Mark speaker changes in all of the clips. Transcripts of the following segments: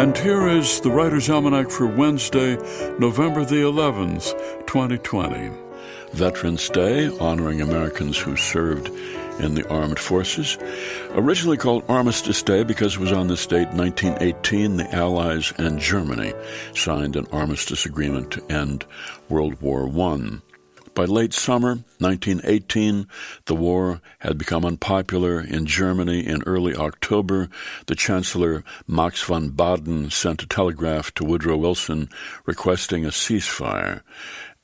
Speaker 1: And here is the Writer's Almanac for Wednesday, November the 11th, 2020. Veterans Day, honoring Americans who served in the armed forces. Originally called Armistice Day because it was on this date, 1918, the Allies and Germany signed an armistice agreement to end World War I. By late summer 1918, the war had become unpopular in Germany. In early October, the Chancellor Max von Baden sent a telegraph to Woodrow Wilson requesting a ceasefire.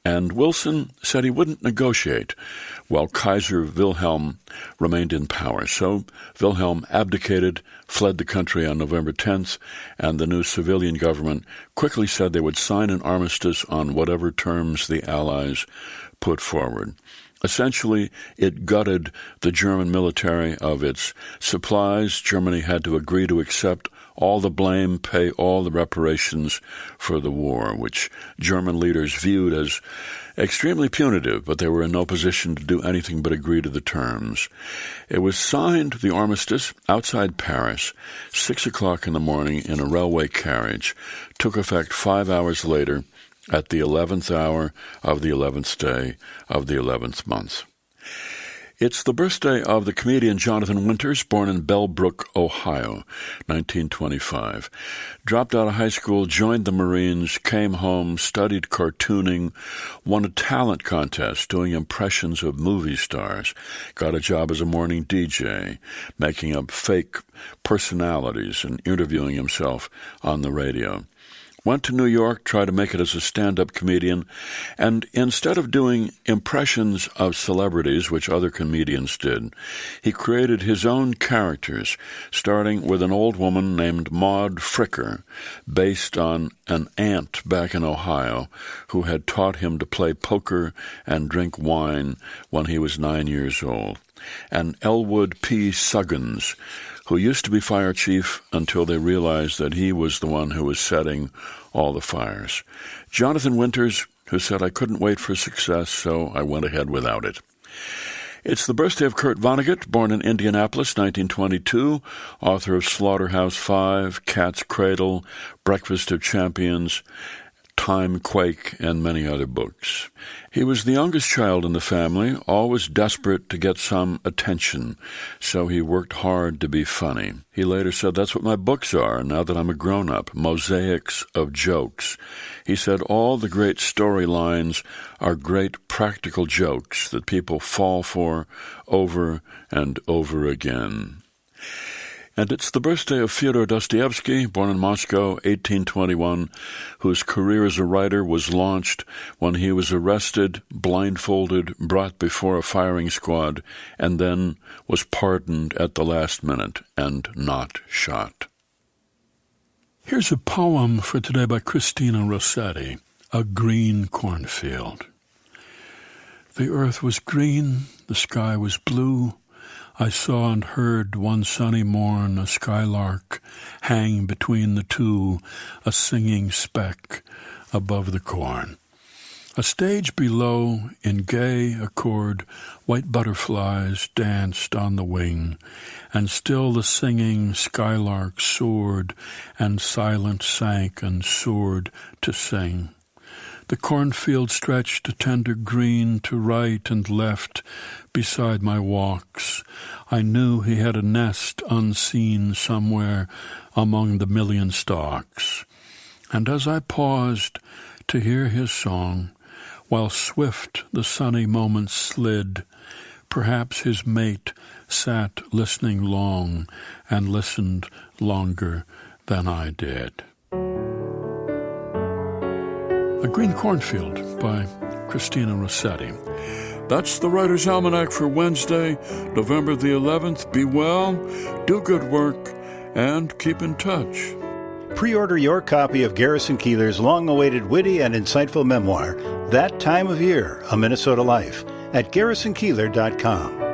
Speaker 1: And Wilson said he wouldn't negotiate while Kaiser Wilhelm remained in power. So Wilhelm abdicated, fled the country on November 10th, and the new civilian government quickly said they would sign an armistice on whatever terms the Allies put forward. Essentially, it gutted the German military of its supplies. Germany had to agree to accept all the blame, pay all the reparations for the war, which German leaders viewed as extremely punitive, but they were in no position to do anything but agree to the terms. It was signed, the armistice, outside Paris, 6 o'clock in the morning in a railway carriage, took effect 5 hours later, at the 11th hour of the 11th day of the 11th month. It's the birthday of the comedian Jonathan Winters, born in Bellbrook, Ohio, 1925. Dropped out of high school, joined the Marines, came home, studied cartooning, won a talent contest doing impressions of movie stars, got a job as a morning DJ, making up fake personalities and interviewing himself on the radio. Went to New York, tried to make it as a stand-up comedian, and instead of doing impressions of celebrities, which other comedians did, he created his own characters, starting with an old woman named Maud Fricker, based on an aunt back in Ohio who had taught him to play poker and drink wine when he was 9 years old, and Elwood P. Suggins, who used to be fire chief until they realized that he was the one who was setting all the fires. Jonathan Winters, who said, "I couldn't wait for success, so I went ahead without it." It's the birthday of Kurt Vonnegut, born in Indianapolis, 1922, author of Slaughterhouse-Five, Cat's Cradle, Breakfast of Champions, Time Quake, and many other books. He was the youngest child in the family, always desperate to get some attention, so he worked hard to be funny. He later said, "That's what my books are, now that I'm a grown-up, mosaics of jokes." He said, "All the great storylines are great practical jokes that people fall for over and over again." And it's the birthday of Fyodor Dostoevsky, born in Moscow, 1821, whose career as a writer was launched when he was arrested, blindfolded, brought before a firing squad, and then was pardoned at the last minute and not shot. Here's a poem for today by Christina Rossetti, A Green Cornfield. The earth was green, the sky was blue. I saw and heard one sunny morn a skylark hang between the two, a singing speck above the corn. A stage below, in gay accord, white butterflies danced on the wing, and still the singing skylark soared, and silent sank and soared to sing. The cornfield stretched a tender green to right and left beside my walks. I knew he had a nest unseen somewhere among the million stalks. And as I paused to hear his song, while swift the sunny moments slid, perhaps his mate sat listening long and listened longer than I did. A Green Cornfield by Christina Rossetti. That's the Writer's Almanac for Wednesday, November the 11th. Be well, do good work, and keep in touch.
Speaker 2: Pre-order your copy of Garrison Keillor's long-awaited witty and insightful memoir, That Time of Year, A Minnesota Life, at GarrisonKeillor.com.